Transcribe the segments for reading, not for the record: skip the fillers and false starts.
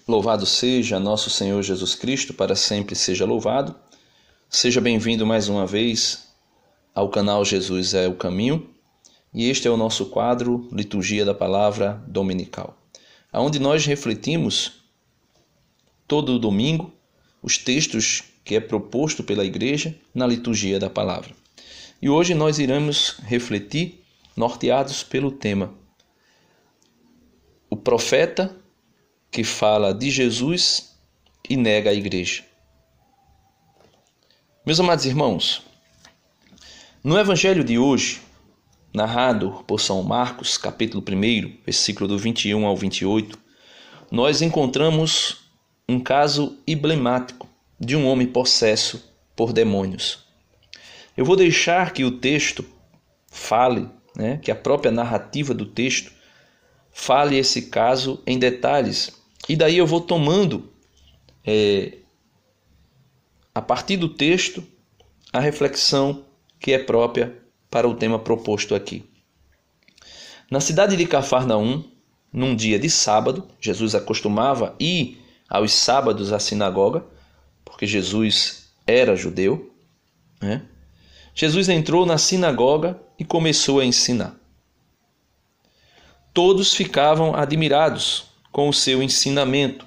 Louvado seja nosso Senhor Jesus Cristo, para sempre seja louvado. Seja bem-vindo mais uma vez ao canal Jesus é o Caminho. E este é o nosso quadro Liturgia da Palavra Dominical, onde nós refletimos todo domingo os textos que é proposto pela Igreja na Liturgia da Palavra. E hoje nós iremos refletir norteados pelo tema: o profeta que fala de Jesus e nega a Igreja. Meus amados irmãos, no Evangelho de hoje, narrado por São Marcos, capítulo 1, versículo do 21 ao 28, nós encontramos um caso emblemático de um homem possesso por demônios. Eu vou deixar que o texto fale, que a própria narrativa do texto fale esse caso em detalhes. E daí eu vou tomando, a partir do texto, a reflexão que é própria para o tema proposto aqui. Na cidade de Cafarnaum, num dia de sábado, Jesus acostumava ir aos sábados à sinagoga, porque Jesus era judeu, Jesus entrou na sinagoga e começou a ensinar. Todos ficavam admirados com o seu ensinamento,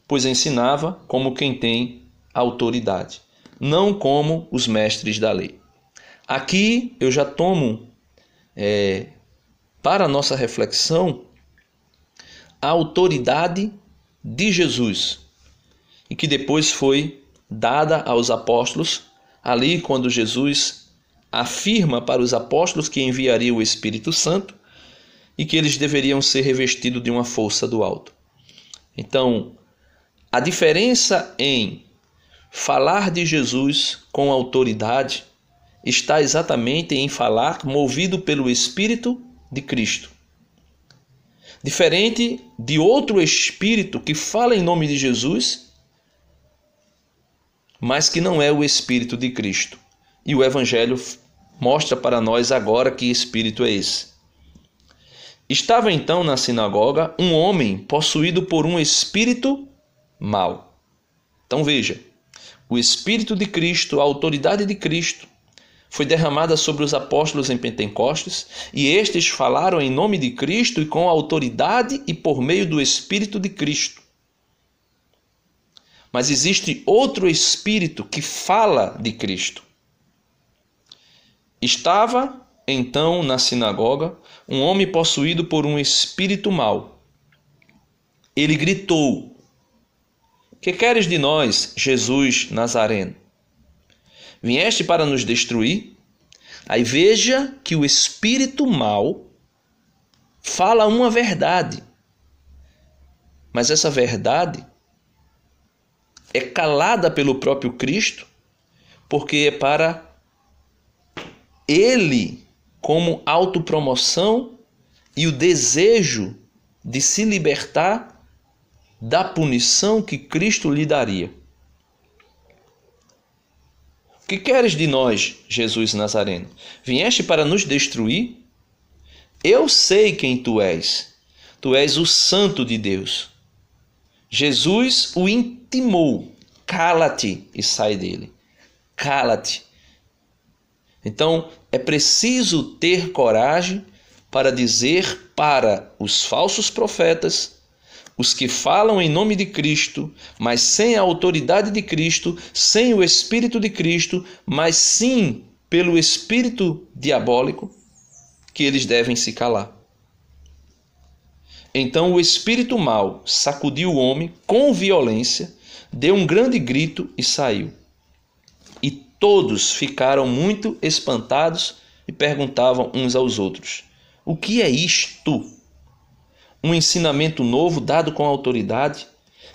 pois ensinava como quem tem autoridade, não como os mestres da lei. Aqui eu já tomo para a nossa reflexão a autoridade de Jesus, e que depois foi dada aos apóstolos, ali quando Jesus afirma para os apóstolos que enviaria o Espírito Santo e que eles deveriam ser revestidos de uma força do alto. Então, a diferença em falar de Jesus com autoridade está exatamente em falar movido pelo Espírito de Cristo. Diferente de outro espírito que fala em nome de Jesus, mas que não é o Espírito de Cristo. E o Evangelho mostra para nós agora que espírito é esse. Estava então na sinagoga um homem possuído por um espírito mau. Então veja, o Espírito de Cristo, a autoridade de Cristo, foi derramada sobre os apóstolos em Pentecostes, e estes falaram em nome de Cristo e com autoridade e por meio do Espírito de Cristo. Mas existe outro Espírito que fala de Cristo. Estava então na sinagoga um homem possuído por um espírito mau. Ele gritou: "Que queres de nós, Jesus Nazareno? Vieste para nos destruir?" Aí veja que o espírito mau fala uma verdade, mas essa verdade é calada pelo próprio Cristo, porque é para ele, como autopromoção e o desejo de se libertar da punição que Cristo lhe daria. "Que queres de nós, Jesus Nazareno? Vieste para nos destruir? Eu sei quem tu és. Tu és o Santo de Deus." Jesus o intimou: "Cala-te e sai dele. Cala-te." Então, é preciso ter coragem para dizer para os falsos profetas, os que falam em nome de Cristo, mas sem a autoridade de Cristo, sem o Espírito de Cristo, mas sim pelo Espírito diabólico, que eles devem se calar. Então o espírito mau sacudiu o homem com violência, deu um grande grito e saiu. E todos ficaram muito espantados e perguntavam uns aos outros: "O que é isto?" Um ensinamento novo dado com autoridade.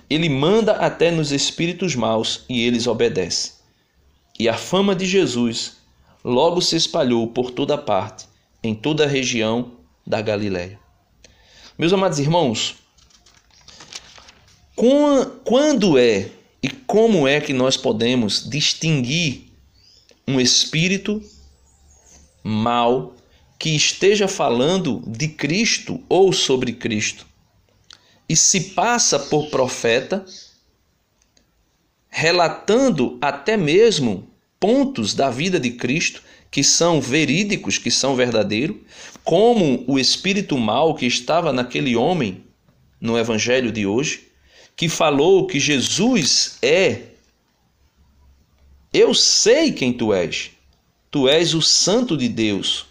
Ele manda até nos espíritos maus e eles obedecem. E a fama de Jesus logo se espalhou por toda parte, em toda a região da Galileia. Meus amados irmãos, quando é e como é que nós podemos distinguir um espírito mau que esteja falando de Cristo ou sobre Cristo? e se passa por profeta, relatando até mesmo pontos da vida de Cristo que são verídicos, que são verdadeiros, como o espírito mau que estava naquele homem no evangelho de hoje, que falou que Jesus eu sei quem tu és o Santo de Deus.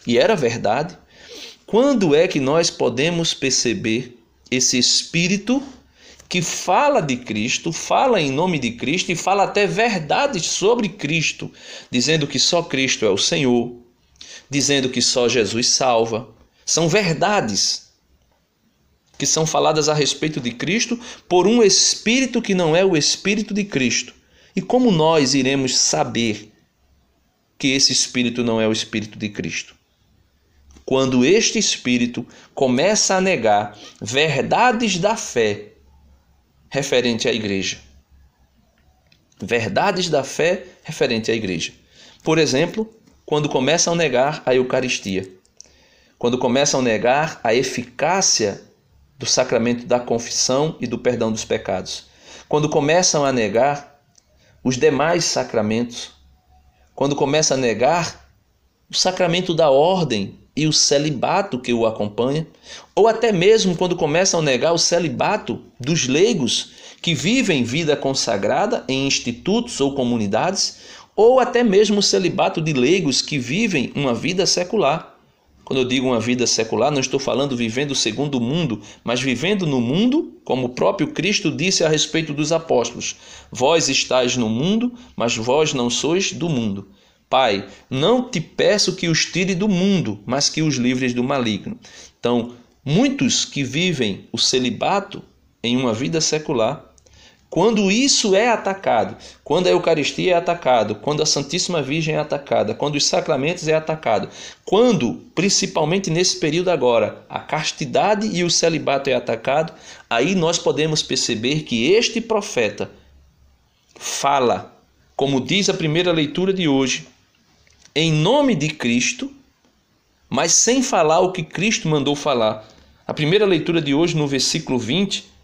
E era verdade. Quando é que nós podemos perceber esse espírito que fala de Cristo, fala em nome de Cristo e fala até verdades sobre Cristo, dizendo que só Cristo é o Senhor, dizendo que só Jesus salva? São verdades que são faladas a respeito de Cristo por um espírito que não é o espírito de Cristo. E como nós iremos saber que esse espírito não é o espírito de Cristo? Quando este espírito começa a negar verdades da fé referente à igreja. Verdades da fé referente à igreja. Por exemplo, quando começam a negar a Eucaristia. Quando começam a negar a eficácia do sacramento da confissão e do perdão dos pecados. Quando começam a negar os demais sacramentos. Quando começam a negar o sacramento da ordem e o celibato que o acompanha, ou até mesmo quando começam a negar o celibato dos leigos que vivem vida consagrada em institutos ou comunidades, ou até mesmo o celibato de leigos que vivem uma vida secular. Quando eu digo uma vida secular, não estou falando vivendo segundo o mundo, mas vivendo no mundo, como o próprio Cristo disse a respeito dos apóstolos: vós estáis no mundo, mas vós não sois do mundo. Pai, não te peço que os tire do mundo, mas que os livres do maligno. Então, muitos que vivem o celibato em uma vida secular, quando isso é atacado, quando a Eucaristia é atacado, quando a Santíssima Virgem é atacada, quando os sacramentos é atacado, quando, principalmente nesse período agora, a castidade e o celibato é atacado, aí nós podemos perceber que este profeta fala, como diz a primeira leitura de hoje, em nome de Cristo, mas sem falar o que Cristo mandou falar. A primeira leitura de hoje, no versículo 20,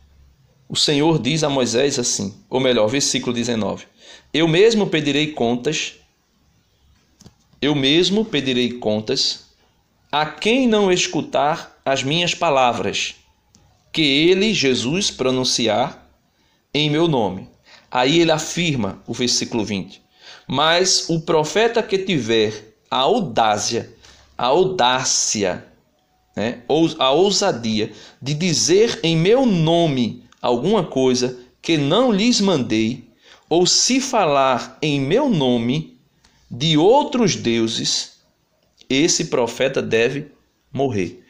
o Senhor diz a Moisés assim, ou melhor, versículo 19: Eu mesmo pedirei contas a quem não escutar as minhas palavras, que ele, Jesus, pronunciar em meu nome. Aí ele afirma, o versículo 20, mas o profeta que tiver a audácia, né, ou a ousadia de dizer em meu nome alguma coisa que não lhes mandei, ou se falar em meu nome de outros deuses, esse profeta deve morrer.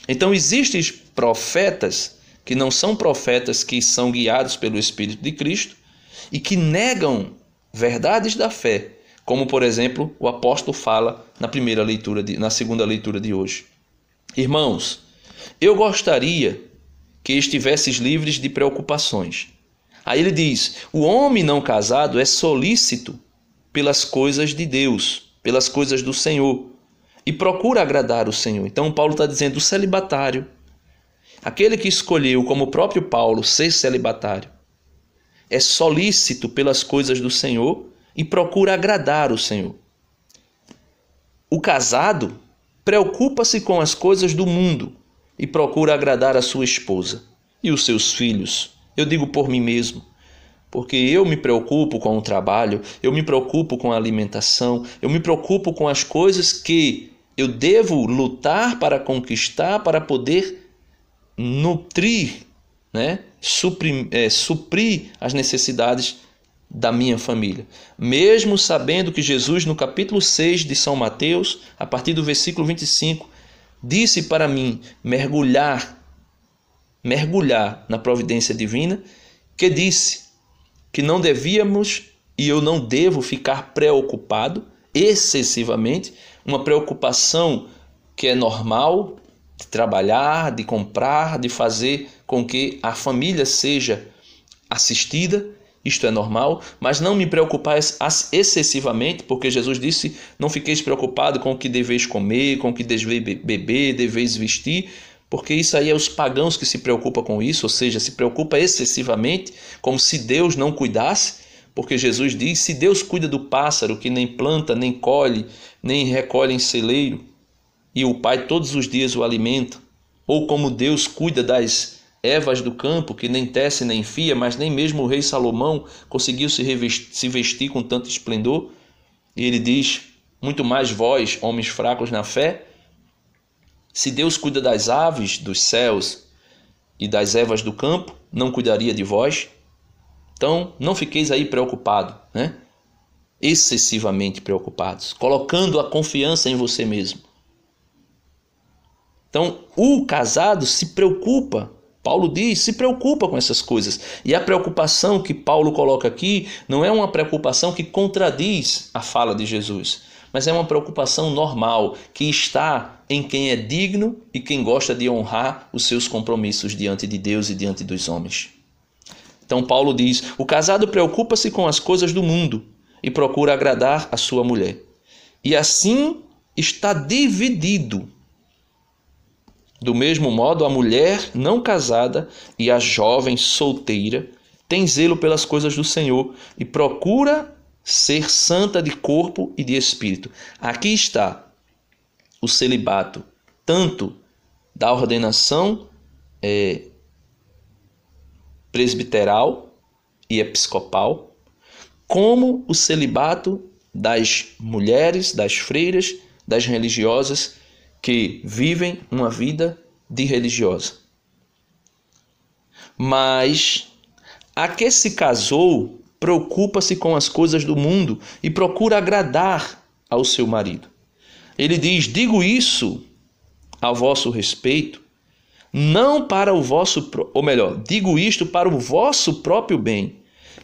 Então existem profetas que não são profetas que são guiados pelo Espírito de Cristo e que negam verdades da fé, como por exemplo o apóstolo fala na segunda leitura de hoje. Irmãos, eu gostaria que estivesses livres de preocupações. Aí ele diz: o homem não casado é solícito pelas coisas de Deus, pelas coisas do Senhor, e procura agradar o Senhor. Então Paulo está dizendo: o celibatário, aquele que escolheu, como o próprio Paulo, ser celibatário, é solícito pelas coisas do Senhor e procura agradar o Senhor. O casado preocupa-se com as coisas do mundo e procura agradar a sua esposa e os seus filhos. Eu digo por mim mesmo, porque eu me preocupo com o trabalho, eu me preocupo com a alimentação, eu me preocupo com as coisas que eu devo lutar para conquistar, para poder nutrir, né? Suprir as necessidades da minha família. Mesmo sabendo que Jesus, no capítulo 6 de São Mateus, a partir do versículo 25, disse para mim mergulhar na providência divina, que disse que não devíamos e eu não devo ficar preocupado excessivamente, uma preocupação que é normal, de trabalhar, de comprar, de fazer com que a família seja assistida, isto é normal, mas não me preocupar excessivamente, porque Jesus disse: não fiqueis preocupados com o que deveis comer, com o que deveis beber, deveis vestir, Porque isso aí é os pagãos que se preocupam com isso, ou seja, se preocupa excessivamente, como se Deus não cuidasse, porque Jesus diz, se Deus cuida do pássaro que nem planta, nem colhe, nem recolhe em celeiro, e o Pai todos os dias o alimenta, ou como Deus cuida das ervas do campo, que nem tece nem fia, mas nem mesmo o rei Salomão conseguiu se vestir com tanto esplendor, e ele diz, muito mais vós, homens fracos na fé, se Deus cuida das aves dos céus e das ervas do campo, não cuidaria de vós? Então, não fiqueis aí preocupados, né? Excessivamente preocupados, colocando a confiança em você mesmo. Então, o casado se preocupa, Paulo diz, se preocupa com essas coisas. E a preocupação que Paulo coloca aqui não é uma preocupação que contradiz a fala de Jesus, mas é uma preocupação normal, que está em quem é digno e quem gosta de honrar os seus compromissos diante de Deus e diante dos homens. Então Paulo diz, o casado preocupa-se com as coisas do mundo e procura agradar a sua mulher. E assim está dividido. Do mesmo modo, a mulher não casada e a jovem solteira tem zelo pelas coisas do Senhor e procura ser santa de corpo e de espírito. Aqui está o celibato, tanto da ordenação presbiteral e episcopal, como o celibato das mulheres, das freiras, das religiosas que vivem uma vida de religiosa. Mas a que se casou preocupa-se com as coisas do mundo e procura agradar ao seu marido. Ele diz, digo isso a vosso respeito, não para o vosso, ou melhor, digo isto para o vosso próprio bem,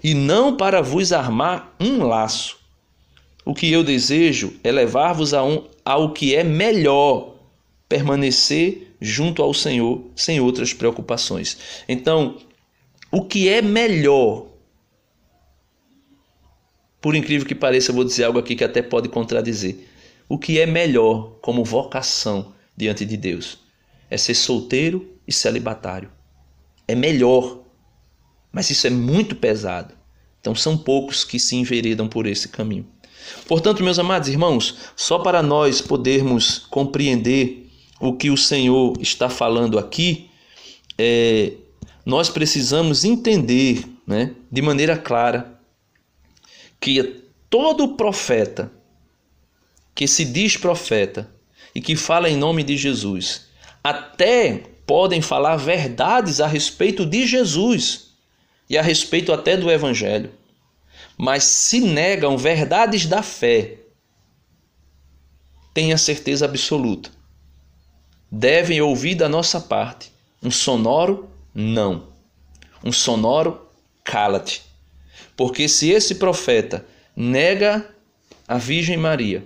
e não para vos armar um laço. O que eu desejo é levar-vos ao que é melhor, permanecer junto ao Senhor sem outras preocupações. Então, o que é melhor, por incrível que pareça, eu vou dizer algo aqui que até pode contradizer. O que é melhor como vocação diante de Deus é ser solteiro e celibatário. É melhor, mas isso é muito pesado. Então são poucos que se enveredam por esse caminho. Portanto, meus amados irmãos, só para nós podermos compreender o que o Senhor está falando aqui, nós precisamos entender, né, de maneira clara, que todo profeta que se diz profeta e que fala em nome de Jesus, até podem falar verdades a respeito de Jesus e a respeito até do Evangelho, mas se negam verdades da fé, tenha certeza absoluta, devem ouvir da nossa parte um sonoro não, um sonoro cala-te. Porque se esse profeta nega a Virgem Maria,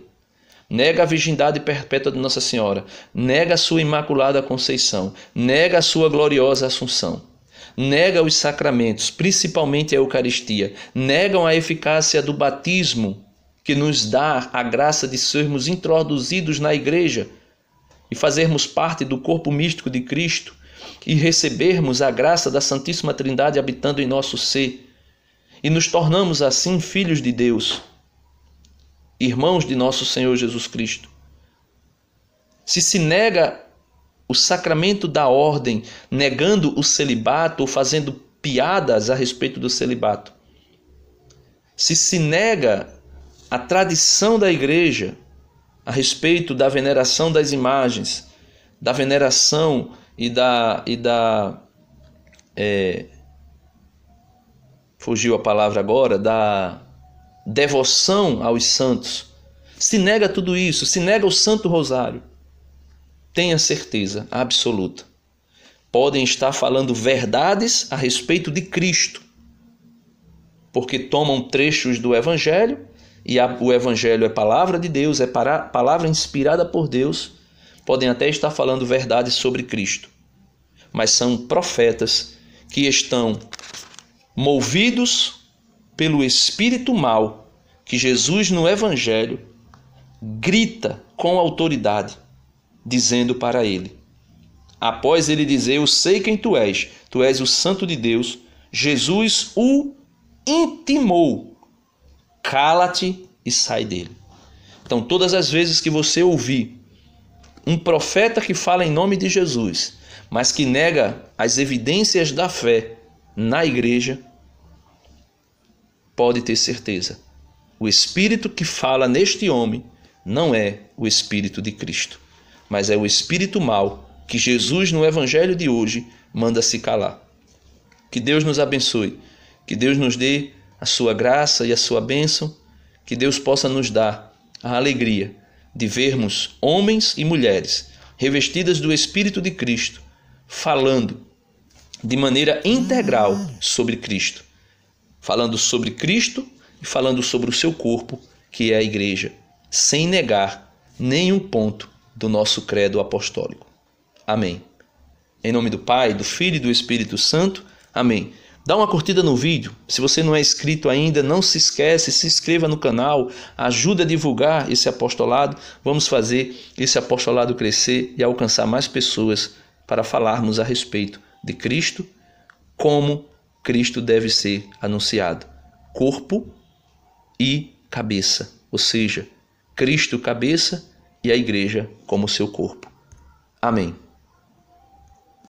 nega a virgindade perpétua de Nossa Senhora, nega a sua Imaculada Conceição, nega a sua gloriosa Assunção, nega os sacramentos, principalmente a Eucaristia, negam a eficácia do batismo, que nos dá a graça de sermos introduzidos na igreja e fazermos parte do corpo místico de Cristo e recebermos a graça da Santíssima Trindade habitando em nosso ser, e nos tornamos assim filhos de Deus, irmãos de nosso Senhor Jesus Cristo. Se nega o sacramento da ordem, negando o celibato ou fazendo piadas a respeito do celibato, se nega a tradição da igreja a respeito da veneração das imagens, da veneração fugiu a palavra agora, da devoção aos santos, se nega tudo isso, se nega o Santo Rosário, tenha certeza absoluta, podem estar falando verdades a respeito de Cristo, porque tomam trechos do Evangelho, e o Evangelho é palavra de Deus, é palavra inspirada por Deus, podem até estar falando verdades sobre Cristo, mas são profetas que estão movidos pelo espírito mau, que Jesus no Evangelho grita com autoridade, dizendo para ele: Após ele dizer, eu sei quem tu és o Santo de Deus, Jesus o intimou, cala-te e sai dele. Então, todas as vezes que você ouvir um profeta que fala em nome de Jesus, mas que nega as evidências da fé na igreja, pode ter certeza, o espírito que fala neste homem não é o espírito de Cristo, mas é o espírito mau que Jesus no evangelho de hoje manda se calar. Que Deus nos abençoe, que Deus nos dê a sua graça e a sua bênção, que Deus possa nos dar a alegria de vermos homens e mulheres revestidas do Espírito de Cristo, falando de maneira integral sobre Cristo, falando sobre Cristo e falando sobre o seu corpo, que é a igreja, sem negar nenhum ponto do nosso credo apostólico. Amém. Em nome do Pai, do Filho e do Espírito Santo. Amém. Dá uma curtida no vídeo. Se você não é inscrito ainda, não se esquece, se inscreva no canal, ajuda a divulgar esse apostolado. Vamos fazer esse apostolado crescer e alcançar mais pessoas para falarmos a respeito de Cristo, como Cristo deve ser anunciado. Corpo e cabeça, ou seja, Cristo cabeça e a igreja como seu corpo. Amém.